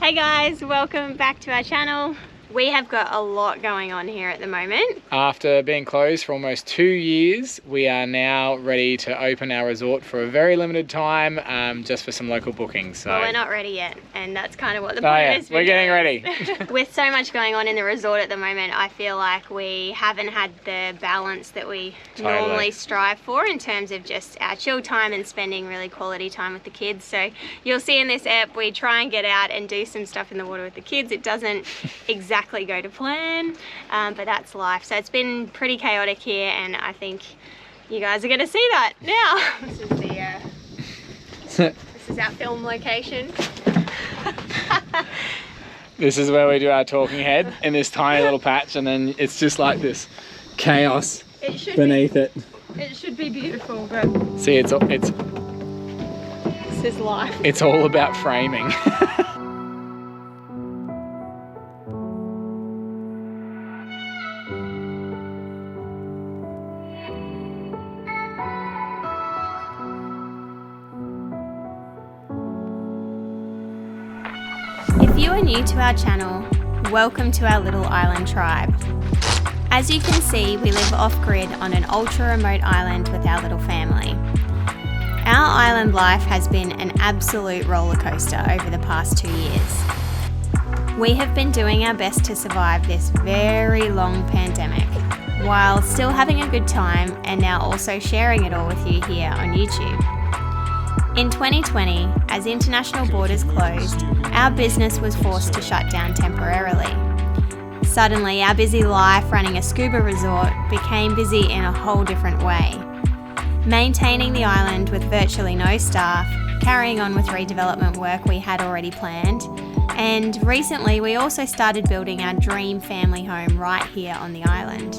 Hey guys, welcome back to our channel. We have got a lot going on here at the moment. After being closed for almost 2 years, we are now ready to open our resort for a very limited time, just for some local bookings. So. Well, we're not ready yet, and that's kind of what the point is. We're getting ready. With so much going on in the resort at the moment, I feel like we haven't had the balance that we normally strive for in terms of just our chill time and spending really quality time with the kids. So you'll see in this app, we try and get out and do some stuff in the water with the kids. It doesn't exactly go to plan, but that's life. So it's been pretty chaotic here, and I think you guys are going to see that now. This is our film location. This is where we do our talking head in this tiny little patch, and then it's just like this chaos beneath it. It should be beautiful, but see, this is life. It's all about framing. If you are new to our channel, welcome to our little island tribe. As you can see, we live off-grid on an ultra-remote island with our little family. Our island life has been an absolute roller coaster over the past 2 years. We have been doing our best to survive this very long pandemic, while still having a good time and now also sharing it all with you here on YouTube. In 2020, as international borders closed, our business was forced to shut down temporarily. Suddenly, our busy life running a scuba resort became busy in a whole different way. Maintaining the island with virtually no staff, carrying on with redevelopment work we had already planned, and recently we also started building our dream family home right here on the island.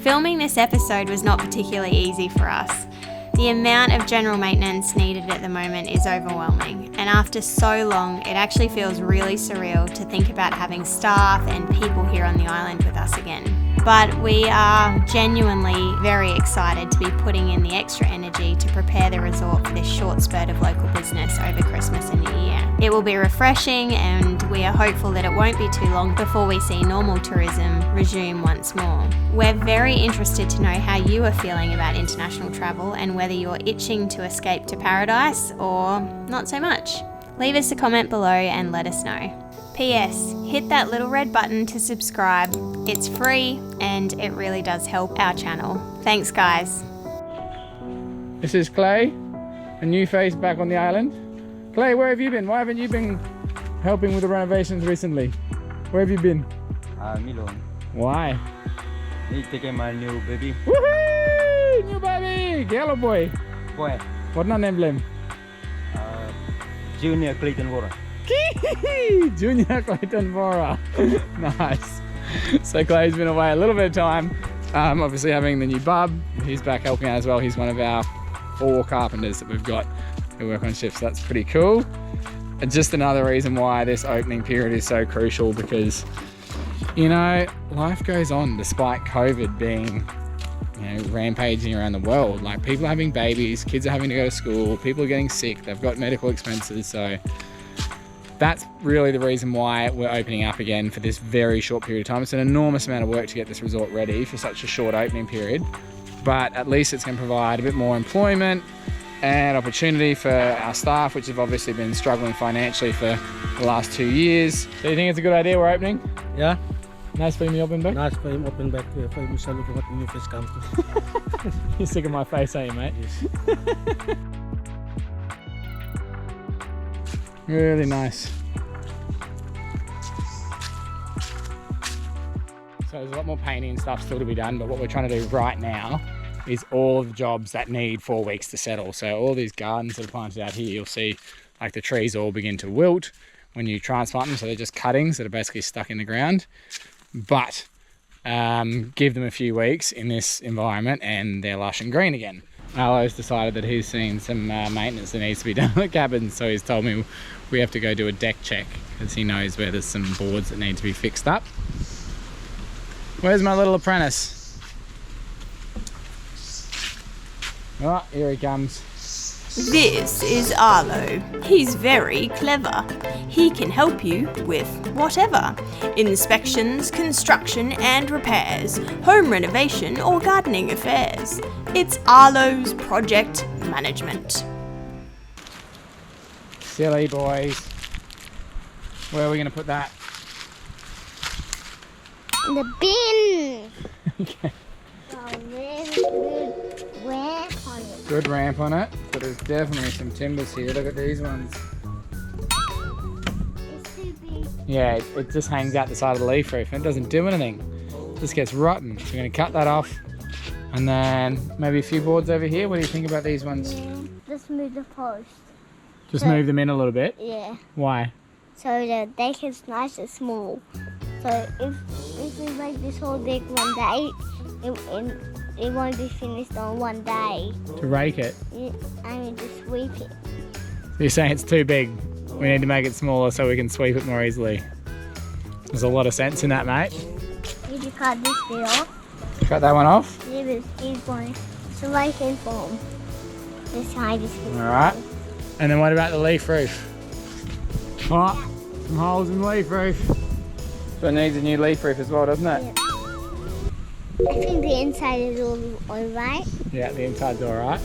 Filming this episode was not particularly easy for us. The amount of general maintenance needed at the moment is overwhelming, and after so long, it actually feels really surreal to think about having staff and people here on the island with us again. But we are genuinely very excited to be putting in the extra energy to prepare the resort for this short spurt of local business over Christmas and New Year. It will be refreshing, and we are hopeful that it won't be too long before we see normal tourism resume once more. We're very interested to know how you are feeling about international travel and whether you're itching to escape to paradise or not so much. Leave us a comment below and let us know. P.S. Hit that little red button to subscribe. It's free and it really does help our channel. Thanks guys. This is Clay, a new face back on the island. Clay, where have you been? Why haven't you been helping with the renovations recently? Where have you been? Milan. Why? Need to get my new baby. Woohoo! New baby! Yellow boy. Boy. What na emblem? Junior Clayton Water. Junior Clayton Bora. Nice. So Clay's been away a little bit of time. Obviously having the new bub. He's back helping out as well. He's one of our 4 carpenters that we've got who work on ships. So that's pretty cool. And just another reason why this opening period is so crucial, because, you know, life goes on despite COVID being, you know, rampaging around the world. Like, people are having babies, kids are having to go to school, people are getting sick, they've got medical expenses. So that's really the reason why we're opening up again for this very short period of time. It's an enormous amount of work to get this resort ready for such a short opening period, but at least it's going to provide a bit more employment and opportunity for our staff, which have obviously been struggling financially for the last 2 years. So you think it's a good idea we're opening? Yeah. Nice for me open back? Nice for him open back. For him to look at what the new face comes to. You're sick of my face, ain't you, mate? Yes. Really nice. So there's a lot more painting and stuff still to be done, but what we're trying to do right now is all of the jobs that need 4 weeks to settle. So all these gardens that are planted out here, you'll see like the trees all begin to wilt when you transplant them. So they're just cuttings that are basically stuck in the ground. But give them a few weeks in this environment and they're lush and green again. Arlo's decided that he's seen some maintenance that needs to be done on the cabin, so he's told me we have to go do a deck check because he knows where there's some boards that need to be fixed up. Where's my little apprentice? Oh, here he comes. This is Arlo. He's very clever. He can help you with whatever. Inspections, construction and repairs, home renovation or gardening affairs. It's Arlo's Project Management. Silly boys. Where are we going to put that? In the bin. Okay. Oh, really good ramp on it. Good ramp on it, but there's definitely some timbers here. Look at these ones. It's too big. Yeah, it just hangs out the side of the leaf roof and it doesn't do anything. It just gets rotten. So we're going to cut that off. And then maybe a few boards over here. What do you think about these ones? Yeah, just move the post. Just move them in a little bit. Yeah. Why? So the deck is nice and small. So if we make this whole deck one day, it won't be finished on one day. To rake it. I mean to sweep it. You're saying it's too big. We need to make it smaller so we can sweep it more easily. There's a lot of sense in that, mate. If you cut this bit off, Cut that one off. yeah, but it's going so raking form. This side is good. Alright. And then what about the leaf roof? Oh, some holes in the leaf roof. So it needs a new leaf roof as well, doesn't it? Yeah. I think the inside is all right. Yeah, the inside's alright.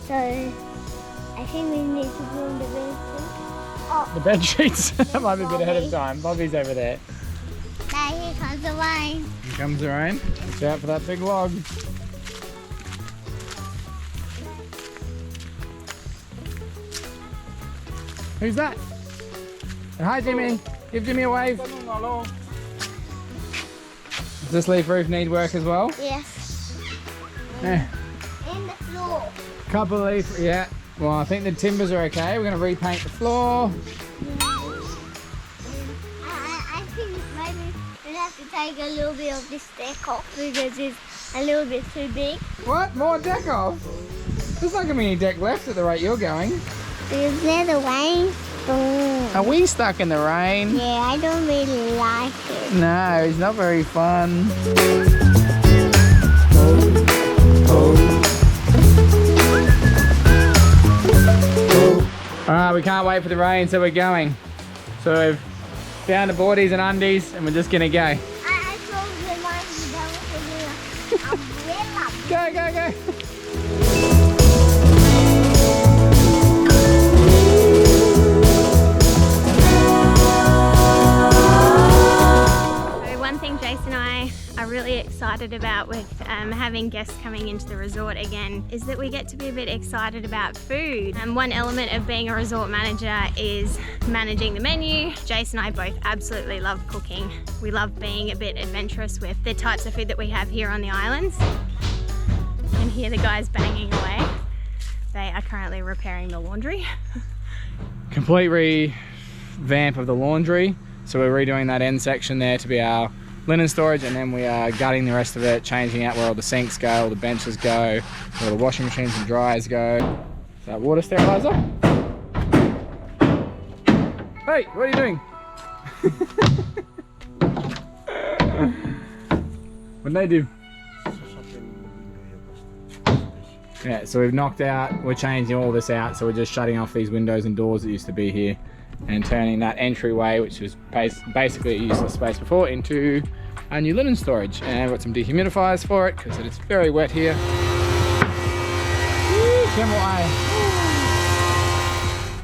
So I think we need to do the bed sheet. Oh, The bed sheets, that might be a bit ahead of time. Bobby's over there. now here comes the rain. Here comes the rain. Watch out for that big log. Who's that? Hi Jimmy. Give Jimmy a wave. Does this leaf roof need work as well? Yes. Yeah. And the floor. Couple of leaf, yeah. Well, I think the timbers are okay. We're going to repaint the floor. I think maybe we'll have to take a little bit of this deck off because it's a little bit too big. What? More deck off? There's not going to be any deck left at the rate you're going. Because there's the rain. Are we stuck in the rain? Yeah, I don't really like it. No, it's not very fun. Alright, we can't wait for the rain, so we're going. So we've found the boardies and undies and we're just gonna go. I told the mom that was a umbrella. Go, go, go. So one thing Jason and I are really excited about with having guests coming into the resort again is that we get to be a bit excited about food. And one element of being a resort manager is managing the menu. Jason and I both absolutely love cooking. We love being a bit adventurous with the types of food that we have here on the islands. And here the guys banging away. They are currently repairing the laundry. Complete revamp of the laundry. So we're redoing that end section there to be our linen storage, and then we are gutting the rest of it, changing out where all the sinks go, all the benches go, where all the washing machines and dryers go. Is that water sterilizer? Hey, what are you doing? What did they do? Yeah, so we've knocked out, we're changing all this out, so we're just shutting off these windows and doors that used to be here and turning that entryway, which was basically a useless space before, into our new linen storage. And I've got some dehumidifiers for it because it's very wet here.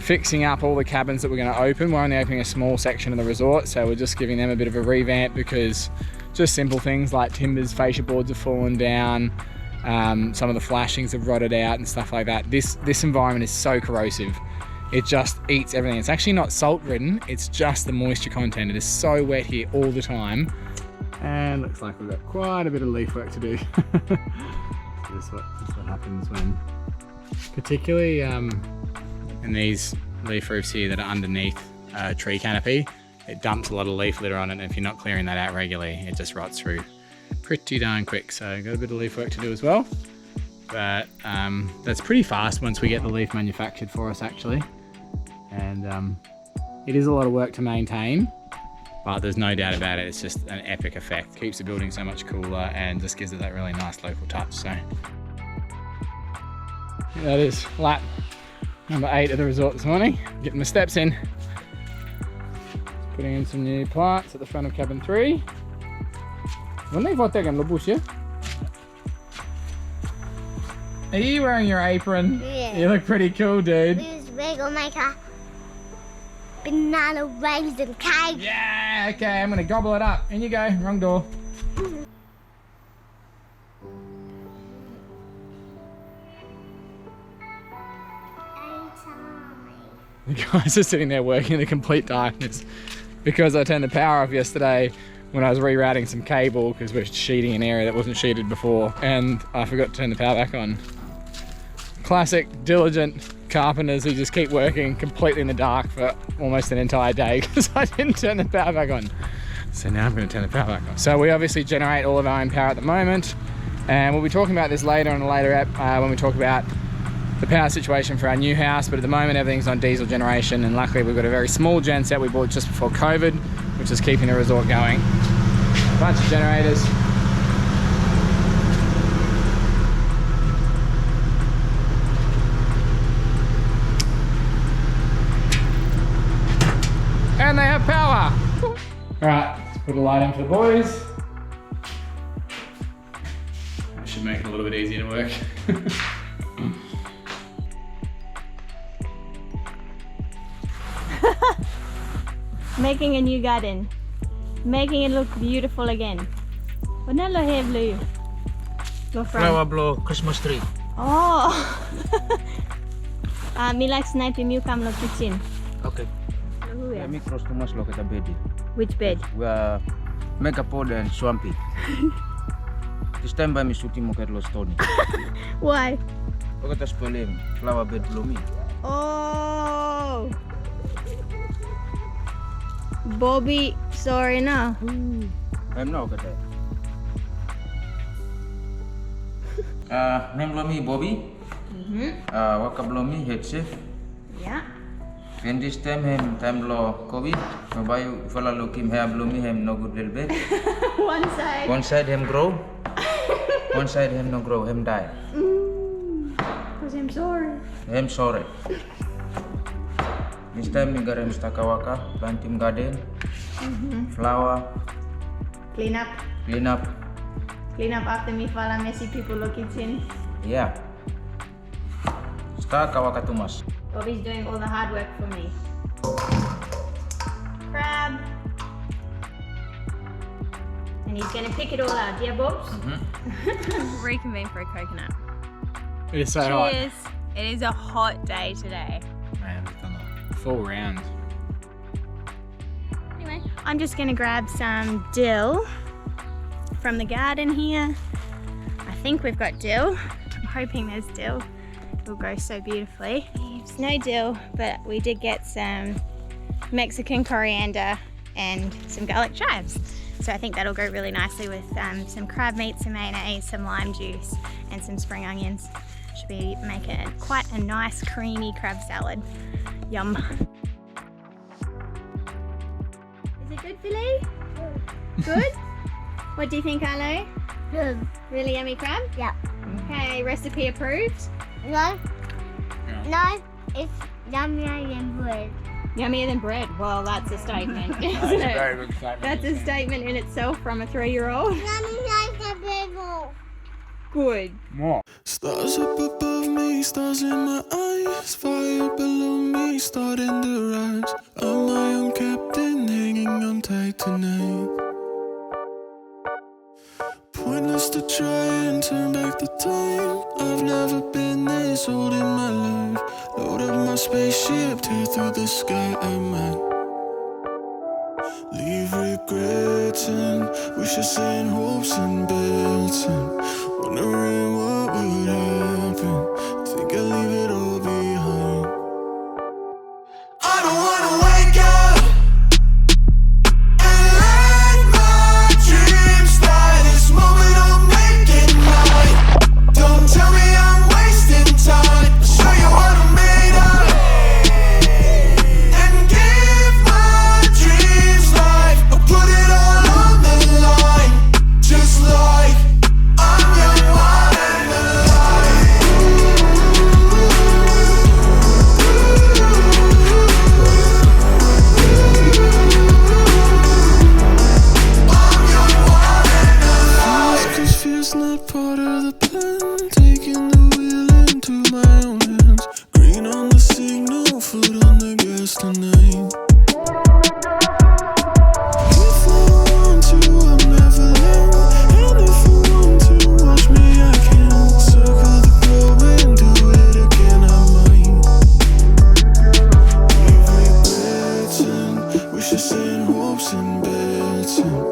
Fixing up all the cabins that we're going to open. We're only opening a small section of the resort, so we're just giving them a bit of a revamp because just simple things like timbers, fascia boards have fallen down. Some of the flashings have rotted out and stuff like that. This environment is so corrosive. It just eats everything. It's actually not salt ridden, it's just the moisture content. It is so wet here all the time. And looks like we've got quite a bit of leaf work to do. This is what happens when, particularly in these leaf roofs here that are underneath a tree canopy, it dumps a lot of leaf litter on it, and if you're not clearing that out regularly, it just rots through pretty darn quick. So got a bit of leaf work to do as well. But that's pretty fast once we get the leaf manufactured for us actually. And it is a lot of work to maintain, but there's no doubt about it, it's just an epic effect. Keeps the building so much cooler and just gives it that really nice local touch. So that is lap Number 8 at the resort this morning. Getting my steps in. Putting in some new plants at the front of cabin 3. Are you wearing your apron? Yeah. You look pretty cool, dude. We're gonna make a banana raisin cake. Yeah, okay, I'm gonna gobble it up. In you go, wrong door. The guys are sitting there working in the complete darkness because I turned the power off yesterday when I was rerouting some cable because we're sheeting an area that wasn't sheeted before, and I forgot to turn the power back on. Classic diligent carpenters who just keep working completely in the dark for almost an entire day because I didn't turn the power back on. So now I'm going to turn the power back on. So we obviously generate all of our own power at the moment, and we'll be talking about this later on a later app when we talk about the power situation for our new house, but at the moment everything's on diesel generation, and luckily we've got a very small gen set we bought just before COVID, which is keeping the resort going. A bunch of generators. And they have power. All right, let's put a light in for the boys. That should make it a little bit easier to work. Making a new garden. Making it look beautiful again. What na lo have lu? Lo from? Flower blow Christmas tree. Oh. Me like snipe mu come lo kitchen. Okay. Let me cross too much look at the bed. Which bed? We are mega pod and swampy. This time by me shooting mo kerlo stony. Why? Look at the spelling. Flower bed bloomy. Oh. Bobby, sorry na. I'm not okay. Name bloomy Bobby. Waka bloomy head chef. Yeah. When this time him time lo COVID, mabayo fala look him hair bloomy him no good little bit. One side. One side him grow, one side him no grow, him die. Cause I'm sorry. Him sorry. This time we got him stakawaka, plant him garden, flower, Clean up. clean up. Clean up after me fala messy people lo kitchen. Yeah. Stakawaka too much. Bobby's doing all the hard work for me. Crab. And he's gonna pick it all out, yeah, Bobs? Reconvene for a coconut. It is so hot. Cheers. It is a hot day today. Man, we've done a full round. Anyway, I'm just gonna grab some dill from the garden here. I think we've got dill. I'm hoping there's dill. It'll grow so beautifully. There's no dill, but we did get some Mexican coriander and some garlic chives. So I think that'll go really nicely with some crab meat, some mayonnaise, some lime juice, and some spring onions. Should be make it quite a nice creamy crab salad. Yum. Is it good, Billy? Good? What do you think, Arlo? Good. Really yummy crab? Yeah. Okay, recipe approved. No. No, it's yummier than bread. Yummier than bread. Well, that's a statement, isn't That's a it? very big statement. That's a statement in itself from a 3-year-old. Yummy like a bagel. Good. More. Stars up above me, stars in my eyes, fire below me, starting to rise. I'm my own captain, hanging on tight tonight. Pointless to try and turn back the time. I've never been this old in my life. Load up my spaceship, tear through the sky. I might leave regrets and wishes and hopes and bets and wondering what would happen. Think I'll leave it all behind. I don't wanna wake up and let my dreams die. This moment I'll make it mine. Don't tell me I'm wasting time. I'll show you what I'm made of and give my dreams life. I'll put it all on the line, just like I'm young, wild and alive. Bilton.